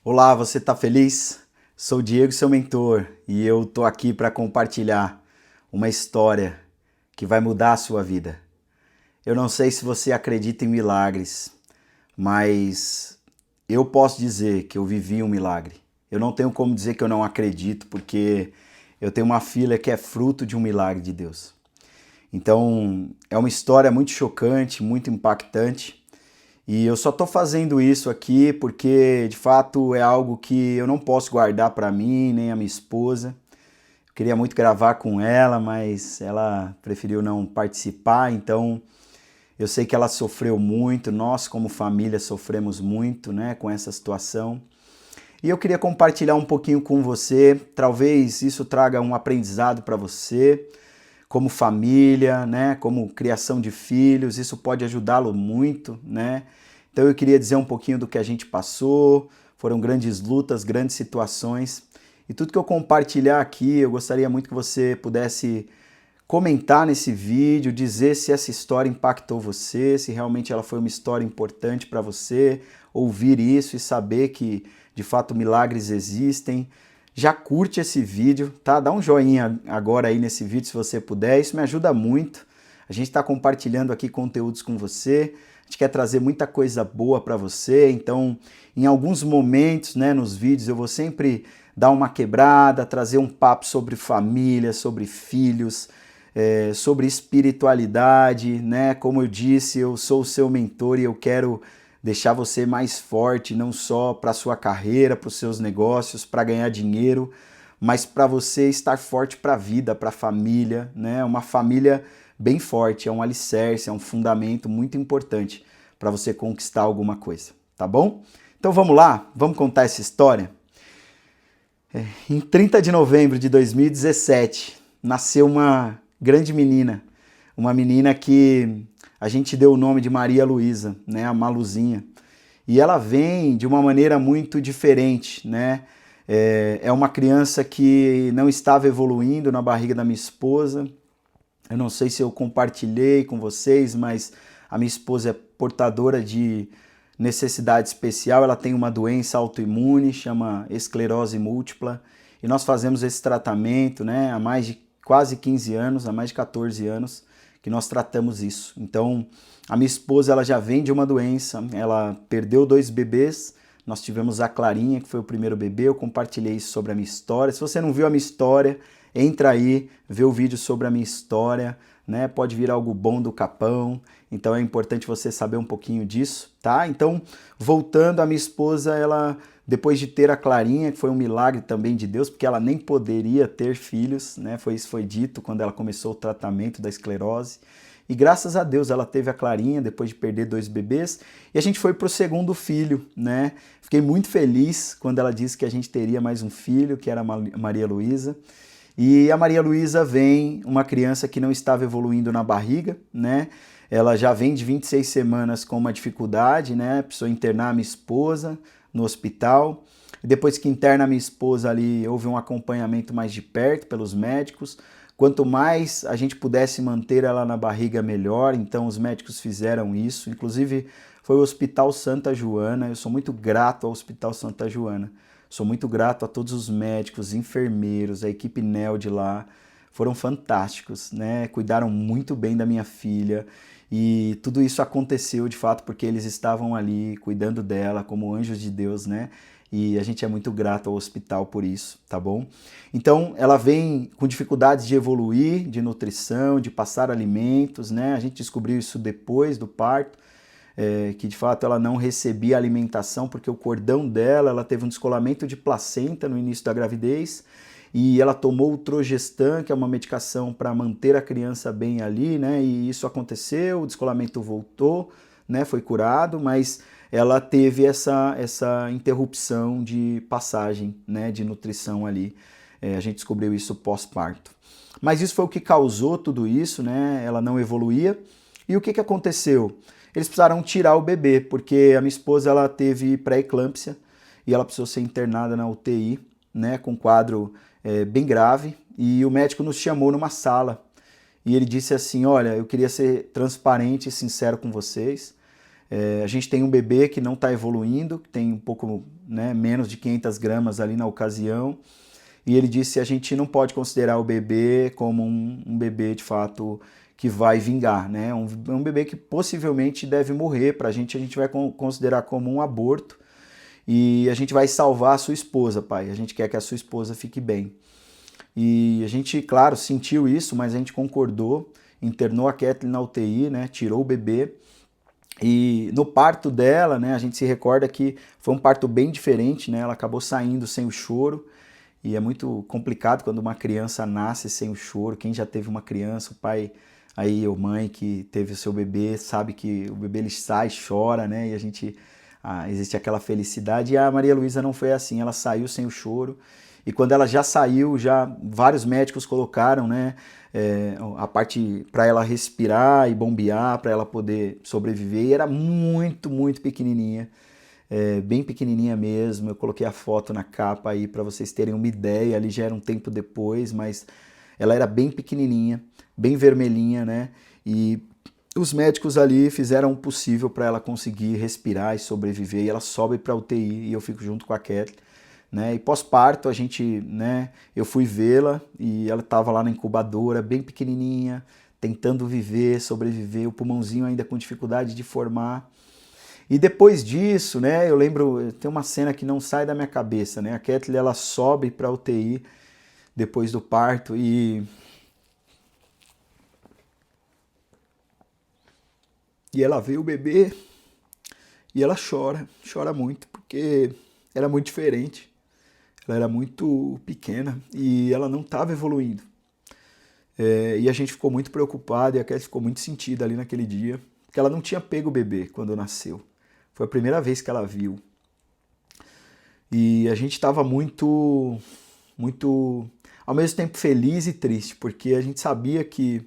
Olá, você tá feliz? Sou o Diego, seu mentor, e eu tô aqui para compartilhar uma história que vai mudar a sua vida. Eu não sei se você acredita em milagres, mas eu posso dizer que eu vivi um milagre. Eu não tenho como dizer que eu não acredito, porque eu tenho uma filha que é fruto de um milagre de Deus. Então, é uma história muito chocante, muito impactante. E eu só estou fazendo isso aqui porque, de fato, é algo que eu não posso guardar para mim, nem a minha esposa. Eu queria muito gravar com ela, mas ela preferiu não participar, então eu sei que ela sofreu muito, nós como família sofremos muito, né, com essa situação. E eu queria compartilhar um pouquinho com você, talvez isso traga um aprendizado para você, como família, né, como criação de filhos, isso pode ajudá-lo muito, né? Então eu queria dizer um pouquinho do que a gente passou, foram grandes lutas, grandes situações, e tudo que eu compartilhar aqui, eu gostaria muito que você pudesse comentar nesse vídeo, dizer se essa história impactou você, se realmente ela foi uma história importante para você, ouvir isso e saber que de fato milagres existem. Já curte esse vídeo, tá? Dá um joinha agora aí nesse vídeo se você puder, isso me ajuda muito. A gente está compartilhando aqui conteúdos com você, a gente quer trazer muita coisa boa para você, então em alguns momentos, né, nos vídeos eu vou sempre dar uma quebrada, trazer um papo sobre família, sobre filhos, sobre espiritualidade, né? Como eu disse, eu sou o seu mentor e eu quero deixar você mais forte, não só para a sua carreira, para os seus negócios, para ganhar dinheiro, mas para você estar forte para a vida, para a família, né? Uma família bem forte, é um alicerce, é um fundamento muito importante para você conquistar alguma coisa, tá bom? Então vamos lá, vamos contar essa história? Em 30 de novembro de 2017, nasceu uma grande menina, uma menina que a gente deu o nome de Maria Luísa, né, a Maluzinha. E ela vem de uma maneira muito diferente, né? É uma criança que não estava evoluindo na barriga da minha esposa. Eu não sei se eu compartilhei com vocês, mas a minha esposa é portadora de necessidade especial, ela tem uma doença autoimune, chama esclerose múltipla, e nós fazemos esse tratamento, né, há mais de quase 15 anos, há mais de 14 anos que nós tratamos isso. Então, a minha esposa ela já vem de uma doença, ela perdeu 2 bebês, nós tivemos a Clarinha, que foi o primeiro bebê, eu compartilhei isso sobre a minha história. Se você não viu a minha história, entra aí, vê o vídeo sobre a minha história, né? Pode vir algo bom do Capão, então é importante você saber um pouquinho disso, tá? Então, voltando, a minha esposa, ela, depois de ter a Clarinha, que foi um milagre também de Deus, porque ela nem poderia ter filhos, né? Isso foi dito quando ela começou o tratamento da esclerose. E graças a Deus ela teve a Clarinha depois de perder 2 bebês. E a gente foi para o segundo filho, né? Fiquei muito feliz quando ela disse que a gente teria mais um filho, que era a Maria Luísa. E a Maria Luísa vem uma criança que não estava evoluindo na barriga, né? Ela já vem de 26 semanas com uma dificuldade, né? Precisou internar a minha esposa no hospital. E depois que interna a minha esposa ali, houve um acompanhamento mais de perto pelos médicos. Quanto mais a gente pudesse manter ela na barriga, melhor. Então os médicos fizeram isso. Inclusive foi o Hospital Santa Joana. Eu sou muito grato ao Hospital Santa Joana. Sou muito grato a todos os médicos, enfermeiros, a equipe NEL de lá. Foram fantásticos, né? Cuidaram muito bem da minha filha. E tudo isso aconteceu de fato porque eles estavam ali cuidando dela como anjos de Deus, né? E a gente é muito grato ao hospital por isso, tá bom? Então, ela vem com dificuldades de evoluir, de nutrição, de passar alimentos, né? A gente descobriu isso depois do parto, que de fato ela não recebia alimentação porque o cordão dela, ela teve um descolamento de placenta no início da gravidez e ela tomou o Trogestan, que é uma medicação para manter a criança bem ali, né? E isso aconteceu, o descolamento voltou, né? Foi curado, mas ela teve essa interrupção de passagem, né? De nutrição ali. A gente descobriu isso pós-parto. Mas isso foi o que causou tudo isso, né? Ela não evoluía. E o que aconteceu? Eles precisaram tirar o bebê, porque a minha esposa ela teve pré-eclâmpsia e ela precisou ser internada na UTI, né, com um quadro bem grave. E o médico nos chamou numa sala e ele disse assim: olha, eu queria ser transparente e sincero com vocês. A gente tem um bebê que não está evoluindo, que tem um pouco, né, menos de 500 gramas ali na ocasião, e ele disse que a gente não pode considerar o bebê como um bebê de fato que vai vingar, né? Um bebê que possivelmente deve morrer. Para a gente vai considerar como um aborto e a gente vai salvar a sua esposa, pai. A gente quer que a sua esposa fique bem. E a gente, claro, sentiu isso, mas a gente concordou, internou a Kathleen na UTI, né? Tirou o bebê. E no parto dela, né, a gente se recorda que foi um parto bem diferente, né? Ela acabou saindo sem o choro. E é muito complicado quando uma criança nasce sem o choro. Quem já teve uma criança, o pai aí ou mãe que teve o seu bebê, sabe que o bebê ele sai, chora, né? E a gente existe aquela felicidade. E a Maria Luísa não foi assim, ela saiu sem o choro. E quando ela já saiu, já vários médicos colocaram, né, a parte para ela respirar e bombear, para ela poder sobreviver. E era muito, muito pequenininha. Bem pequenininha mesmo. Eu coloquei a foto na capa aí para vocês terem uma ideia. Ali já era um tempo depois, mas ela era bem pequenininha, bem vermelhinha, né? E os médicos ali fizeram o possível para ela conseguir respirar e sobreviver. E ela sobe para UTI e eu fico junto com a Kathleen, né? E pós-parto a gente, né? Eu fui vê-la e ela estava lá na incubadora, bem pequenininha, tentando viver, sobreviver, o pulmãozinho ainda com dificuldade de formar. E depois disso, né, eu lembro, tem uma cena que não sai da minha cabeça, né? A Kathleen, ela sobe para a UTI depois do parto e ela vê o bebê e ela chora muito, porque era muito diferente. Ela era muito pequena e ela não estava evoluindo. E a gente ficou muito preocupado e a Kathleen ficou muito sentida ali naquele dia, porque ela não tinha pego o bebê quando nasceu. Foi a primeira vez que ela viu. E a gente estava muito, muito, ao mesmo tempo feliz e triste, porque a gente sabia que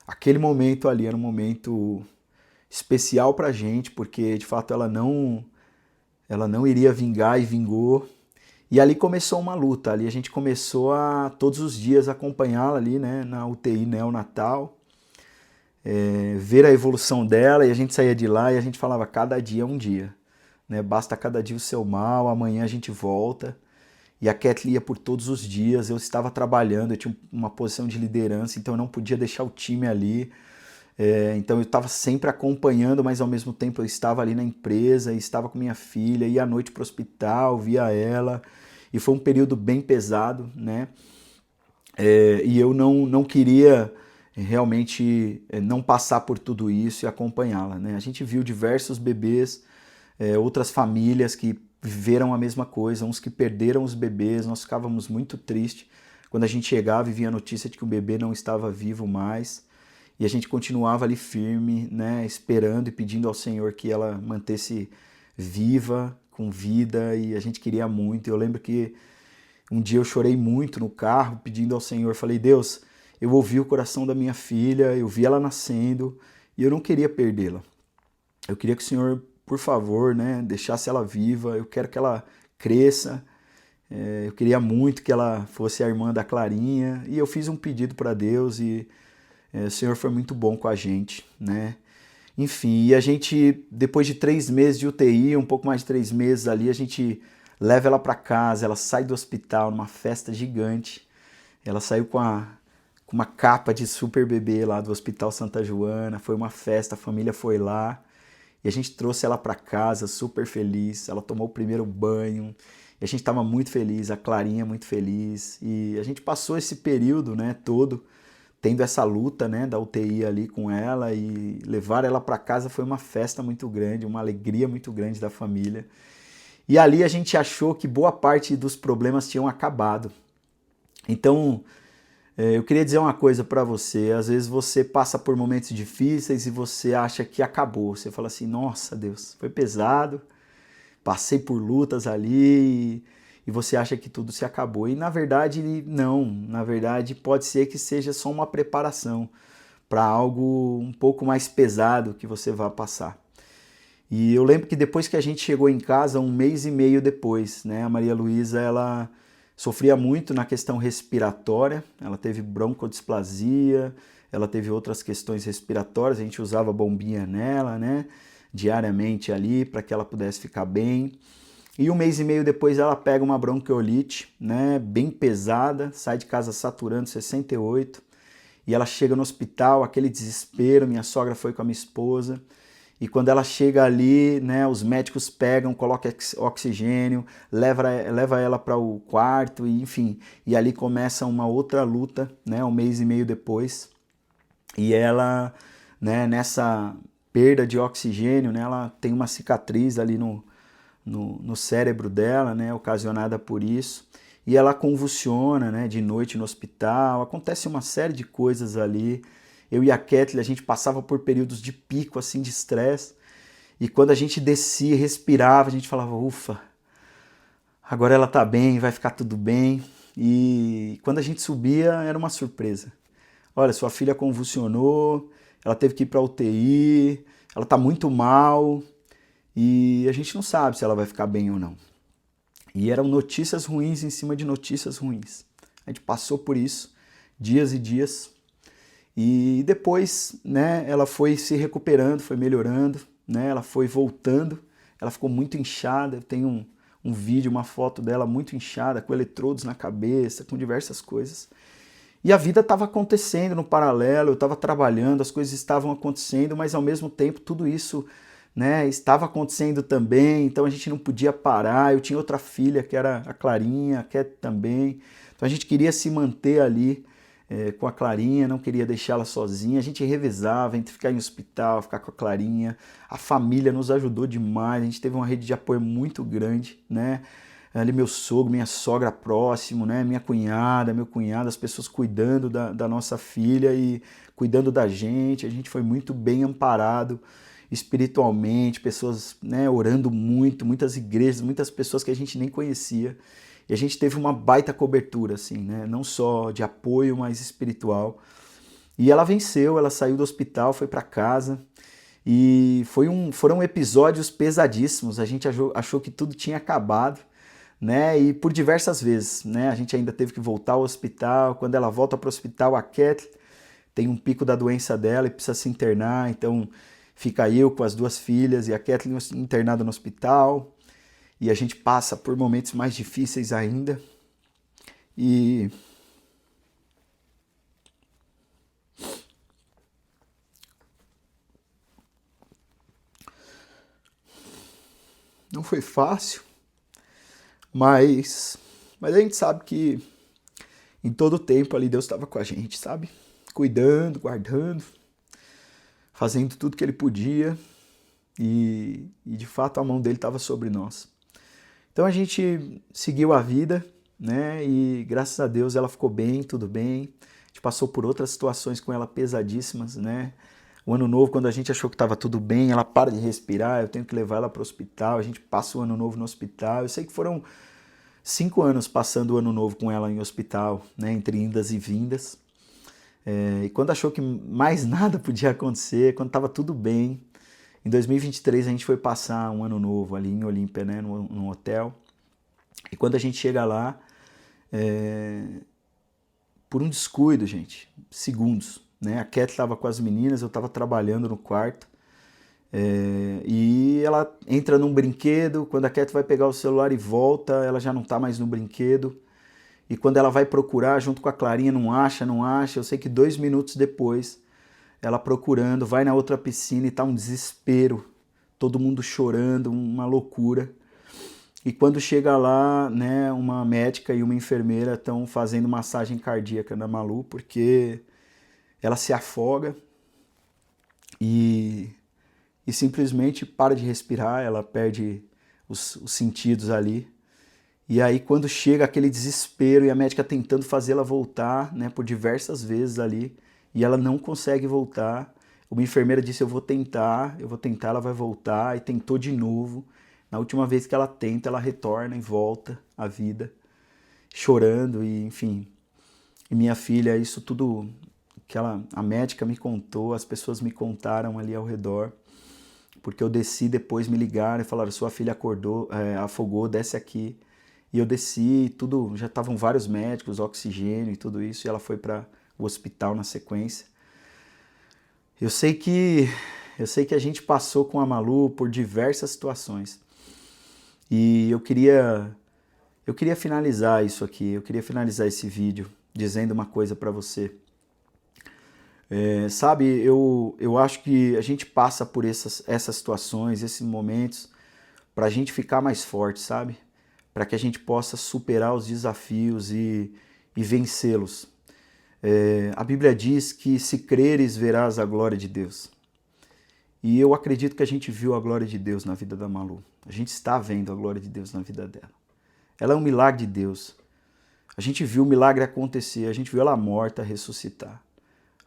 aquele momento ali era um momento especial pra gente, porque de fato ela não iria vingar e vingou. E ali começou uma luta, ali a gente começou a todos os dias acompanhá-la ali, né, na UTI neonatal, ver a evolução dela, e a gente saía de lá e a gente falava, cada dia é um dia, né, basta cada dia o seu mal, amanhã a gente volta. E a Kathleen ia por todos os dias, eu estava trabalhando, eu tinha uma posição de liderança, então eu não podia deixar o time ali. Então eu estava sempre acompanhando, mas ao mesmo tempo eu estava ali na empresa, estava com minha filha, ia à noite para o hospital, via ela, e foi um período bem pesado, né? E eu não queria realmente não passar por tudo isso e acompanhá-la, né? A gente viu diversos bebês, outras famílias que viveram a mesma coisa, uns que perderam os bebês, nós ficávamos muito tristes quando a gente chegava e via a notícia de que o bebê não estava vivo mais. E a gente continuava ali firme, né, esperando e pedindo ao Senhor que ela mantesse viva, com vida, e a gente queria muito. Eu lembro que um dia eu chorei muito no carro, pedindo ao Senhor, falei, Deus, eu ouvi o coração da minha filha, eu vi ela nascendo, e eu não queria perdê-la. Eu queria que o Senhor, por favor, né, deixasse ela viva, eu quero que ela cresça, eu queria muito que ela fosse a irmã da Clarinha, e eu fiz um pedido para Deus, e o Senhor foi muito bom com a gente, né? Enfim, e a gente, depois de 3 meses de UTI, um pouco mais de 3 meses ali, a gente leva ela para casa, ela sai do hospital numa festa gigante. Ela saiu com uma capa de super bebê lá do Hospital Santa Joana, foi uma festa, a família foi lá. E a gente trouxe ela para casa, super feliz. Ela tomou o primeiro banho. E a gente estava muito feliz, a Clarinha muito feliz. E a gente passou esse período, né, todo tendo essa luta, né, da UTI ali com ela, e levar ela para casa foi uma festa muito grande, uma alegria muito grande da família. E ali a gente achou que boa parte dos problemas tinham acabado. Então, eu queria dizer uma coisa para você. Às vezes você passa por momentos difíceis e você acha que acabou. Você fala assim, nossa Deus, foi pesado, passei por lutas ali e você acha que tudo se acabou. E na verdade não, na verdade pode ser que seja só uma preparação para algo um pouco mais pesado que você vai passar. E eu lembro que depois que a gente chegou em casa, 1 mês e meio depois, né, a Maria Luísa, ela sofria muito na questão respiratória, ela teve broncodisplasia, ela teve outras questões respiratórias, a gente usava bombinha nela, né, diariamente ali para que ela pudesse ficar bem. E 1 mês e meio depois ela pega uma bronquiolite, né, bem pesada, sai de casa saturando 68, e ela chega no hospital, aquele desespero, minha sogra foi com a minha esposa, e quando ela chega ali, né, os médicos pegam, colocam oxigênio, leva ela para o quarto, e enfim, e ali começa uma outra luta, né, 1 mês e meio depois, e ela, né, nessa perda de oxigênio, né, ela tem uma cicatriz ali no cérebro dela, né, ocasionada por isso, e ela convulsiona, né, de noite no hospital, acontece uma série de coisas ali. Eu e a Kathleen, a gente passava por períodos de pico, assim, de estresse, e quando a gente descia, respirava, a gente falava, ufa, agora ela tá bem, vai ficar tudo bem, e quando a gente subia, era uma surpresa. Olha, sua filha convulsionou, ela teve que ir para UTI, ela tá muito mal, e a gente não sabe se ela vai ficar bem ou não. E eram notícias ruins em cima de notícias ruins. A gente passou por isso, dias e dias. E depois, né, ela foi se recuperando, foi melhorando, né, ela foi voltando. Ela ficou muito inchada. Eu tenho um vídeo, uma foto dela muito inchada, com eletrodos na cabeça, com diversas coisas. E a vida estava acontecendo no paralelo, eu estava trabalhando, as coisas estavam acontecendo, mas ao mesmo tempo tudo isso, né, estava acontecendo também, então a gente não podia parar. Eu tinha outra filha que era a Clarinha, a Cat também, então a gente queria se manter ali com a Clarinha, não queria deixá-la sozinha. A gente revezava entre ficar em hospital, ficar com a Clarinha. A família nos ajudou demais, a gente teve uma rede de apoio muito grande, né? Ali meu sogro, minha sogra próximo, né? Minha cunhada, meu cunhado, as pessoas cuidando da nossa filha e cuidando da gente. A gente foi muito bem amparado espiritualmente, pessoas, né, orando muito, muitas igrejas, muitas pessoas que a gente nem conhecia. E a gente teve uma baita cobertura, assim, né? Não só de apoio, mas espiritual. E ela venceu, ela saiu do hospital, foi para casa. E foram episódios pesadíssimos. A gente achou que tudo tinha acabado, né? E por diversas vezes, né? A gente ainda teve que voltar ao hospital. Quando ela volta para o hospital, a Kathleen tem um pico da doença dela e precisa se internar. Então fica eu com as duas filhas e a Kathleen internada no hospital. E a gente passa por momentos mais difíceis ainda. E não foi fácil, mas a gente sabe que em todo tempo ali Deus estava com a gente, sabe? Cuidando, guardando, fazendo tudo que Ele podia, e de fato a mão dele estava sobre nós. Então a gente seguiu a vida, né? E graças a Deus ela ficou bem, tudo bem. A gente passou por outras situações com ela pesadíssimas, né? O ano novo, quando a gente achou que estava tudo bem, ela para de respirar, eu tenho que levar ela para o hospital, a gente passa o ano novo no hospital. Eu sei que foram 5 anos passando o ano novo com ela em hospital, né? Entre indas e vindas. E quando achou que mais nada podia acontecer, quando estava tudo bem, em 2023 a gente foi passar um ano novo ali em Olímpia, né, num hotel. E quando a gente chega lá, por um descuido, gente, segundos, né? A Cat estava com as meninas, eu estava trabalhando no quarto. E ela entra num brinquedo, quando a Cat vai pegar o celular e volta, ela já não está mais no brinquedo. E quando ela vai procurar junto com a Clarinha, não acha. Eu sei que 2 minutos depois, ela procurando, vai na outra piscina e tá um desespero, todo mundo chorando, uma loucura. E quando chega lá, né, uma médica e uma enfermeira estão fazendo massagem cardíaca na Malu, porque ela se afoga e simplesmente para de respirar, ela perde os sentidos ali. E aí quando chega aquele desespero e a médica tentando fazê-la voltar, né, por diversas vezes ali, e ela não consegue voltar. Uma enfermeira disse, eu vou tentar, ela vai voltar, e tentou de novo. Na última vez que ela tenta, ela retorna e volta à vida, chorando, e enfim. E minha filha, isso tudo que a médica me contou, as pessoas me contaram ali ao redor, porque eu desci depois, me ligaram e falaram, sua filha acordou, afogou, desce aqui. E eu desci, tudo, já estavam vários médicos, oxigênio e tudo isso, e ela foi para o hospital na sequência. Eu sei que eu sei que a gente passou com a Malu por diversas situações. E eu queria finalizar isso aqui, eu queria finalizar esse vídeo dizendo uma coisa para você. Sabe, eu acho que a gente passa por essas situações, esses momentos, para a gente ficar mais forte, sabe? Para que a gente possa superar os desafios e vencê-los. A Bíblia diz que se creres, verás a glória de Deus. E eu acredito que a gente viu a glória de Deus na vida da Malu. A gente está vendo a glória de Deus na vida dela. Ela é um milagre de Deus. A gente viu o milagre acontecer, a gente viu ela morta ressuscitar.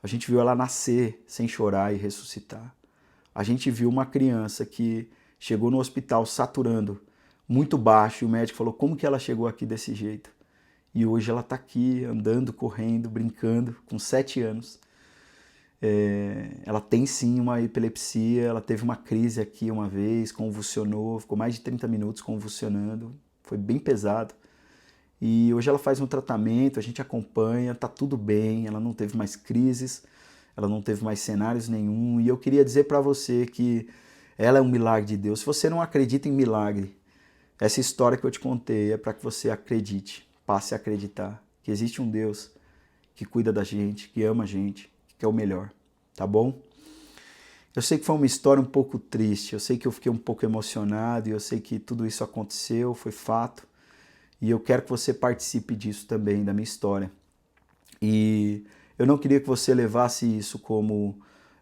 A gente viu ela nascer sem chorar e ressuscitar. A gente viu uma criança que chegou no hospital saturando, muito baixo, e o médico falou, como que ela chegou aqui desse jeito? E hoje ela está aqui, andando, correndo, brincando, com 7 anos. Ela tem sim uma epilepsia, ela teve uma crise aqui uma vez, convulsionou, ficou mais de 30 minutos convulsionando, foi bem pesado. E hoje ela faz um tratamento, a gente acompanha, tá tudo bem, ela não teve mais crises, ela não teve mais cenários nenhum. E eu queria dizer para você que ela é um milagre de Deus. Se você não acredita em milagre, essa história que eu te contei é para que você acredite, passe a acreditar que existe um Deus que cuida da gente, que ama a gente, que é o melhor, tá bom? Eu sei que foi uma história um pouco triste, eu sei que eu fiquei um pouco emocionado e eu sei que tudo isso aconteceu, foi fato. E eu quero que você participe disso também, da minha história. E eu não queria que você levasse isso como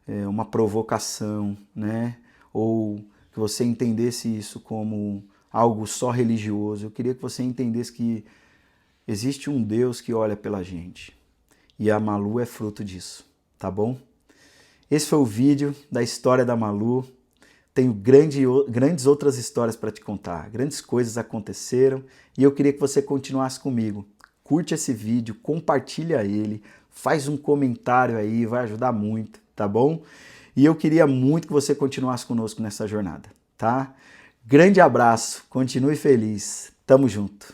uma provocação, né? Ou que você entendesse isso como algo só religioso. Eu queria que você entendesse que existe um Deus que olha pela gente. E a Malu é fruto disso, tá bom? Esse foi o vídeo da história da Malu. Tenho grandes outras histórias para te contar. Grandes coisas aconteceram e eu queria que você continuasse comigo. Curte esse vídeo, compartilha ele, faz um comentário aí, vai ajudar muito, tá bom? E eu queria muito que você continuasse conosco nessa jornada, tá? Grande abraço, continue feliz, tamo junto.